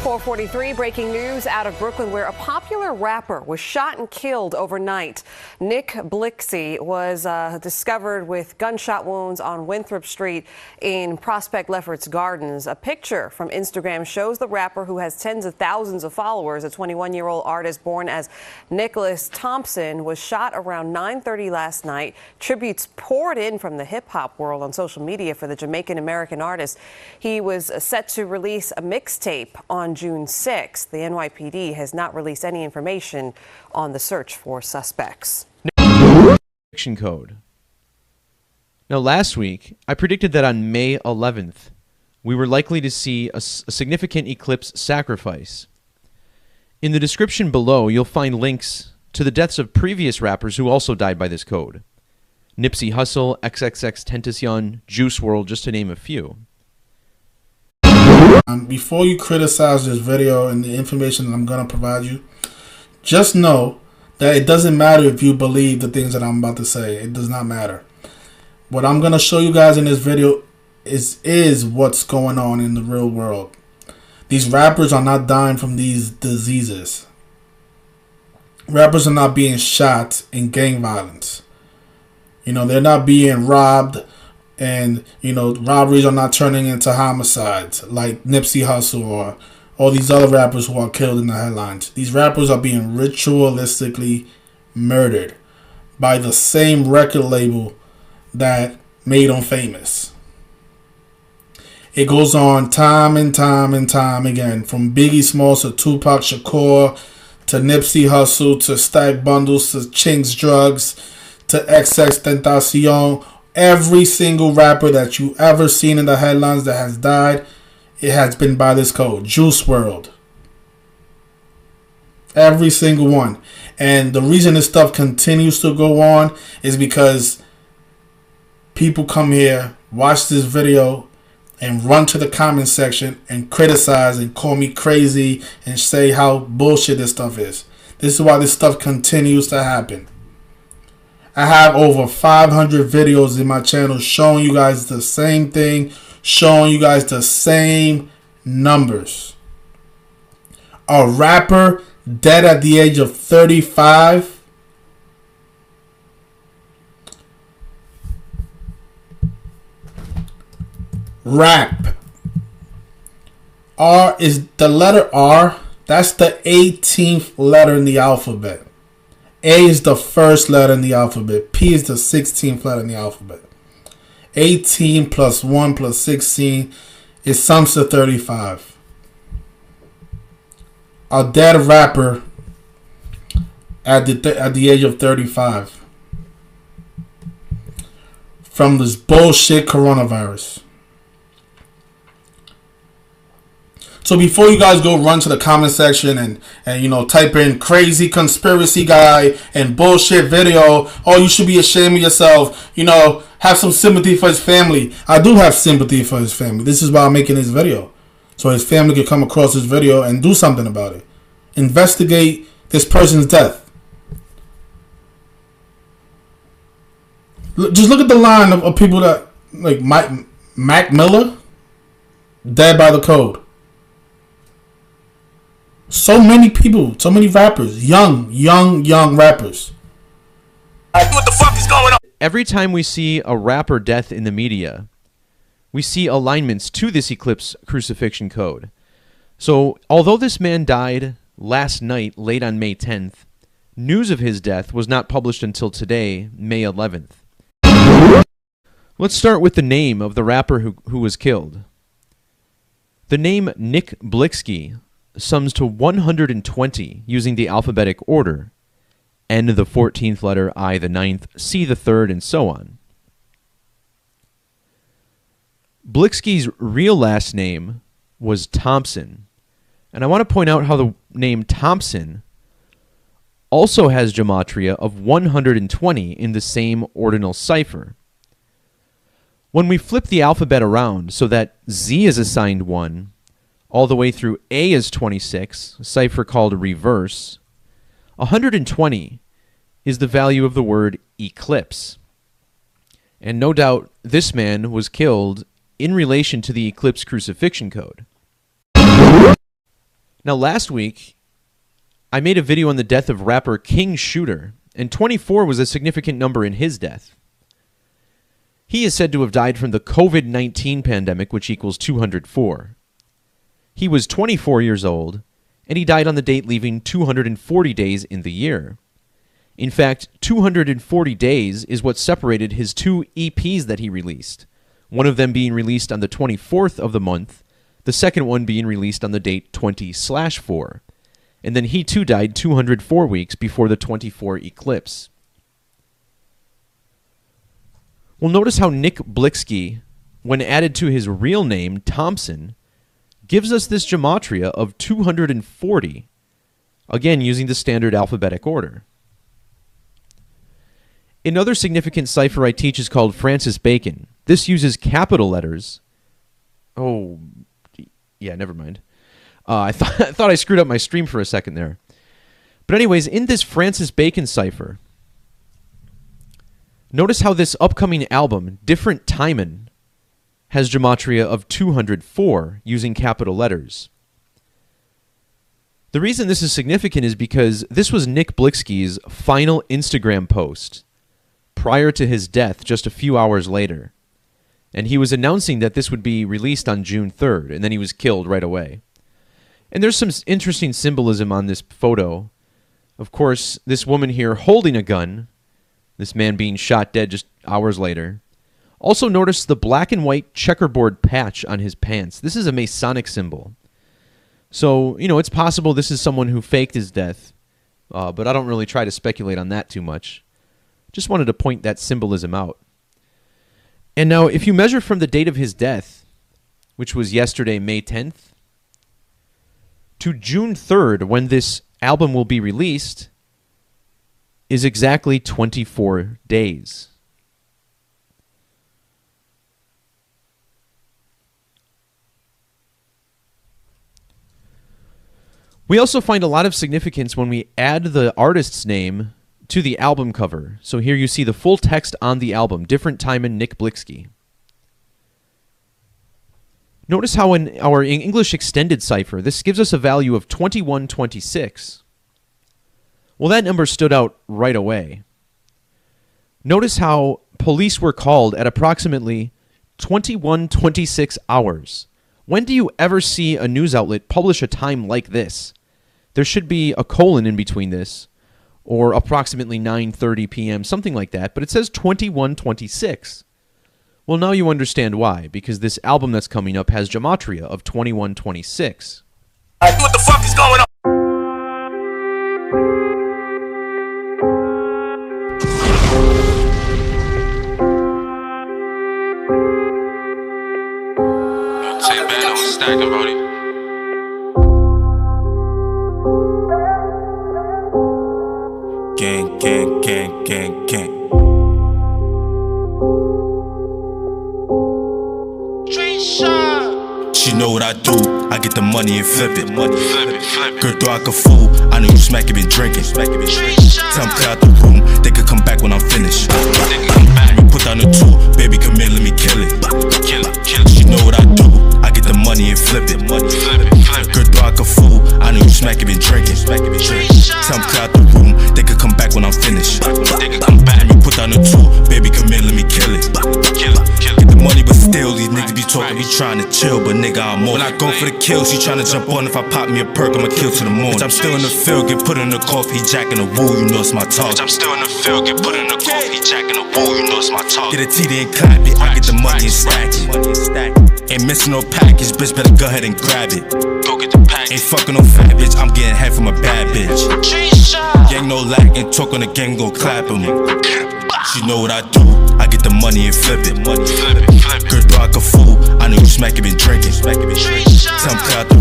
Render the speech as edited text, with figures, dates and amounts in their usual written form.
4:43, breaking news out of Brooklyn, where a popular rapper was shot and killed overnight. Nick Blixky was discovered with gunshot wounds on Winthrop Street in Prospect Lefferts Gardens. A picture from Instagram shows the rapper, who has tens of thousands of followers, a 21-year-old artist born as Nicholas Thompson, was shot around 9:30 last night. Tributes poured in from the hip-hop world on social media for the Jamaican-American artist. He was set to release a mixtape on June 6th. The NYPD has not released any information on the search for suspects. Code. Now, last week, I predicted that on May 11th, we were likely to see a significant eclipse sacrifice. In the description below, you'll find links to the deaths of previous rappers who also died by this code. Nipsey Hussle, XXXTentacion, Juice WRLD, just to name a few. Before you criticize this video and the information that I'm going to provide you, just know that it doesn't matter if you believe the things that I'm about to say. It does not matter. What I'm going to show you guys in this video is what's going on in the real world. These rappers are not dying from these diseases. Rappers are not being shot in gang violence. You know, they're not being robbed. And, you know, robberies are not turning into homicides like Nipsey Hussle or all these other rappers who are killed in the headlines. These rappers are being ritualistically murdered by the same record label that made them famous. It goes on time and time and time again, from Biggie Smalls to Tupac Shakur to Nipsey Hussle to Stack Bundles to Chinks Drugs to XXXTentacion. Every single rapper that you ever seen in the headlines that has died, it has been by this code. Juice WRLD. Every single one. And the reason this stuff continues to go on is because people come here, watch this video, and run to the comment section and criticize and call me crazy and say how bullshit this stuff is. This is why this stuff continues to happen. I have over 500 videos in my channel showing you guys the same thing, showing you guys the same numbers. A rapper dead at the age of 35. Rap. R is the letter R. That's the 18th letter in the alphabet. A is the first letter in the alphabet. P is the 16th letter in the alphabet. 18 plus 1 plus 16 is sums to 35. A dead rapper at the age of 35 from this bullshit coronavirus. So before you guys go run to the comment section and you know, type in crazy conspiracy guy and bullshit video, oh, you should be ashamed of yourself, you know, have some sympathy for his family. I do have sympathy for his family. This is why I'm making this video. So his family can come across this video and do something about it. Investigate this person's death. Just look at the line of people that, like Mac Miller, dead by the code. So many people, so many rappers, young rappers. What the fuck is going on? Every time we see a rapper death in the media, we see alignments to this Eclipse crucifixion code. So, although this man died last night, late on May 10th, news of his death was not published until today, May 11th. Let's start with the name of the rapper who was killed. The name Nick Blixky sums to 120 using the alphabetic order. N the 14th letter, I the 9th, C the 3rd, and so on. Blixky's real last name was Thompson. And I want to point out how the name Thompson also has gematria of 120 in the same ordinal cipher. When we flip the alphabet around so that Z is assigned 1, all the way through A is 26, a cipher called reverse, 120 is the value of the word eclipse. And no doubt this man was killed in relation to the Eclipse crucifixion code. Now, last week, I made a video on the death of rapper King Shooter, and 24 was a significant number in his death. He is said to have died from the COVID-19 pandemic, which equals 204. He was 24 years old, and he died on the date leaving 240 days in the year. In fact, 240 days is what separated his 2 EPs that he released, one of them being released on the 24th of the month, the second one being released on the date 20/4. And then he too died 204 weeks before the 24 eclipse. Well, notice how Nick Blixky, when added to his real name, Thompson, gives us this gematria of 240, again using the standard alphabetic order. Another significant cipher I teach is called Francis Bacon. This uses capital letters. Oh, yeah, never mind. I thought I screwed up my stream for a second there. But anyways, in this Francis Bacon cipher, notice how this upcoming album, Different Timin', has gematria of 204 using capital letters. The reason this is significant is because this was Nick Blixky's final Instagram post prior to his death just a few hours later. And he was announcing that this would be released on June 3rd, and then he was killed right away. And there's some interesting symbolism on this photo. Of course, this woman here holding a gun, this man being shot dead just hours later. Also notice the black and white checkerboard patch on his pants. This is a Masonic symbol. So, it's possible this is someone who faked his death, but I don't really try to speculate on that too much. Just wanted to point that symbolism out. And now, if you measure from the date of his death, which was yesterday, May 10th, to June 3rd, when this album will be released, is exactly 24 days. We also find a lot of significance when we add the artist's name to the album cover. So here you see the full text on the album, Different Timin', Nick Blixky. Notice how in our English extended cipher, this gives us a value of 2126. Well, that number stood out right away. Notice how police were called at approximately 21:26 hours. When do you ever see a news outlet publish a time like this? There should be a colon in between this, or approximately 9:30 p.m., something like that, but it says 21:26. Well, now you understand why, because this album that's coming up has gematria of 21:26. What the fuck is going on? Take back, I'm stacking, Brody. Gang, gang, gang, gang, gang. She know what I do, I get the money and flip it. Girl, thought I could fool, I know you smack it, been drinking. Tell them clear out the room, they could come back when I'm finished. Let me put down the 2, baby come in, let me kill it. She know what I do, I get the money and flip it. Girl, thought I could fool, I know you smack it, been drinking. Tell them clear out the room, they could come back when I'm finished. Let me put down the 2, baby come in, let me kill it. Get the money, but still these niggas be talking, be trying to chill, but nigga I'm more. When I go for the kill, she tryna jump on. If I pop me a perk, I'ma kill to the morning. Bitch, I'm still in the field, get put in the coffee, jack in the woo, you know it's my talk. Bitch, I'm still in the field, get put in the coffee, jack in the woo, you know it's my talk. Get a TD and clap it, I get the money and stack it. Ain't missing no package, bitch, better go ahead and grab it. Go get the package. Ain't fucking no fat bitch, I'm getting head from a bad bitch. Gang no lack and talk on the gang, go clap him. She know what I do, I get the money and flip it. Girl, thought I could fool, I know you smack it, been drinking. Tell them clear out the